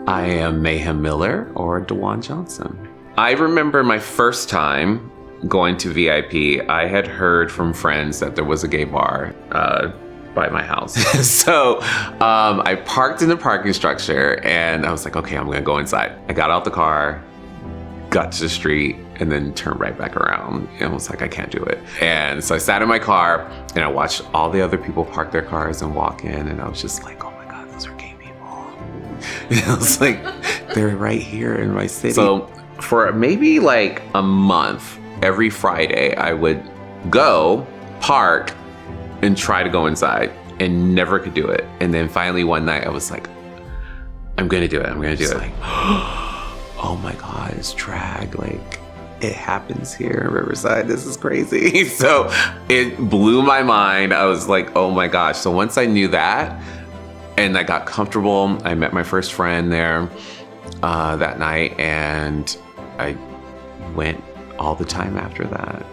I am Mayhem Miller or DeJuan Johnson. I remember my first time going to VIP. I had heard from friends that there was a gay bar by my house. So I parked in the parking structure and I was like, okay, I'm gonna go inside. I got out the car, got to the street, and then turned right back around. And I was like, I can't do it. And so I sat in my car and I watched all the other people park their cars and walk in. And I was just like, oh my God, those are gay people. And I was like, they're right here in my city. So for maybe like a month, every Friday, I would go park and try to go inside and never could do it. And then finally one night I was like, I'm gonna do it. I'm gonna do it. Like, oh my God, it's drag. Like, it happens here in Riverside. This is crazy. So it blew my mind. I was like, oh my gosh. So once I knew that and I got comfortable, I met my first friend there that night and I went all the time after that.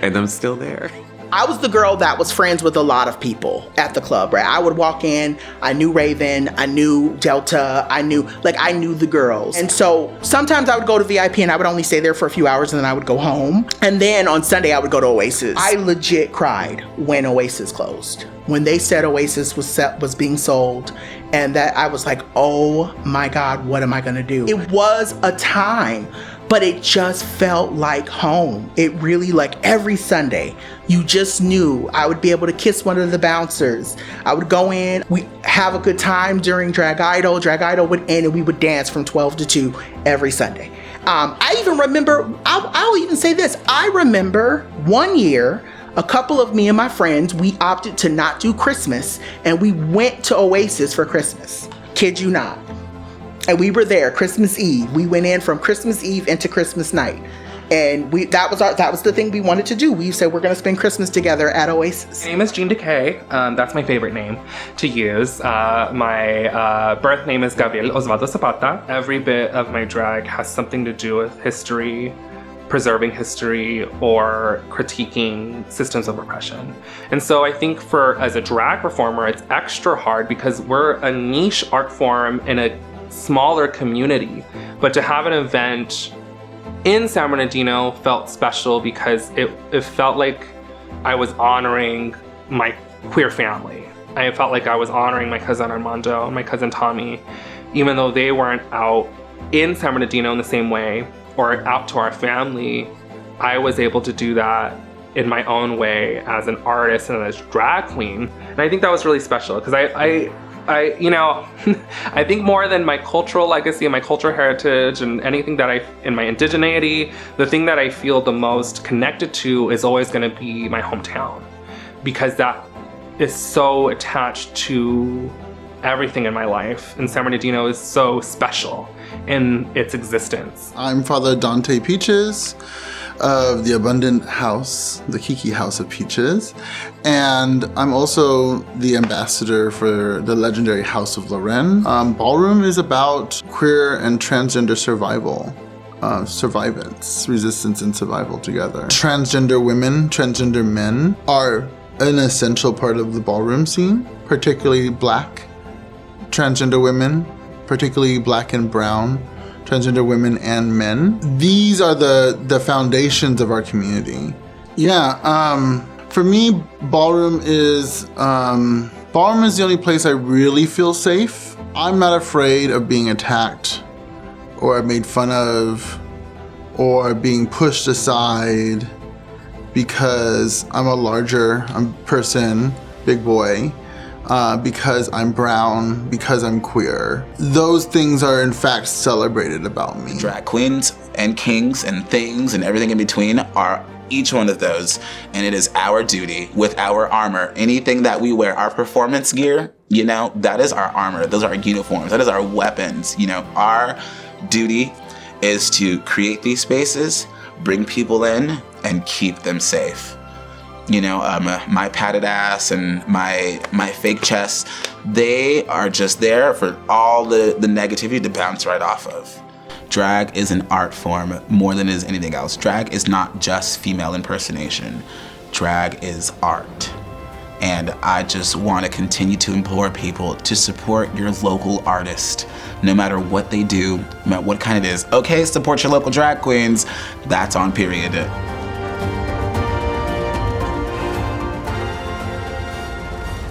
And I'm still there. I was the girl that was friends with a lot of people at the club, right? I would walk in, I knew Raven, I knew Delta, I knew the girls. And so sometimes I would go to VIP and I would only stay there for a few hours and then I would go home. And then on Sunday I would go to Oasis. I legit cried when Oasis closed. When they said Oasis was being sold, and that I was like, oh my God, what am I gonna do? It was a time, but it just felt like home. It really, like every Sunday, you just knew I would be able to kiss one of the bouncers. I would go in, we have a good time during Drag Idol. Drag Idol would end and we would dance from 12 to 2 every Sunday. I even remember, I'll even say this, I remember one year, a couple of me and my friends, we opted to not do Christmas and we went to Oasis for Christmas. Kid you not. And we were there Christmas Eve. We went in from Christmas Eve into Christmas night. And that was the thing we wanted to do. We said we're gonna spend Christmas together at Oasis. My name is Jean Decay. That's my favorite name to use. My birth name is Gabriel Osvaldo Zapata. Every bit of my drag has something to do with history, preserving history, or critiquing systems of oppression. And so I think as a drag performer, it's extra hard because we're a niche art form in a smaller community. But to have an event in San Bernardino felt special because it felt like I was honoring my queer family. I felt like I was honoring my cousin Armando and my cousin Tommy, even though they weren't out in San Bernardino in the same way or out to our family. I was able to do that in my own way as an artist and as a drag queen. And I think that was really special because I I think more than my cultural legacy and my cultural heritage and anything that in my indigeneity, the thing that I feel the most connected to is always gonna be my hometown, because that is so attached to everything in my life. And San Bernardino is so special in its existence. I'm Father Dante Peaches of the Abundant House, the Kiki House of Peaches. And I'm also the ambassador for the legendary House of Loren. Ballroom is about queer and transgender survival, survivance, resistance and survival together. Transgender women, transgender men are an essential part of the ballroom scene, particularly Black transgender women, particularly Black and brown transgender women and men. These are the foundations of our community. Yeah, for me, ballroom is the only place I really feel safe. I'm not afraid of being attacked or made fun of or being pushed aside because I'm a larger person, big boy. Because I'm brown, because I'm queer. Those things are in fact celebrated about me. Drag queens and kings and things and everything in between are each one of those, and it is our duty with our armor, anything that we wear, our performance gear, that is our armor, those are our uniforms, that is our weapons. Our duty is to create these spaces, bring people in, and keep them safe. My padded ass and my fake chest, they are just there for all the negativity to bounce right off of. Drag is an art form more than it is anything else. Drag is not just female impersonation. Drag is art. And I just want to continue to implore people to support your local artist. no matter what they do, no matter what kind it is. Okay, support your local drag queens. That's on period.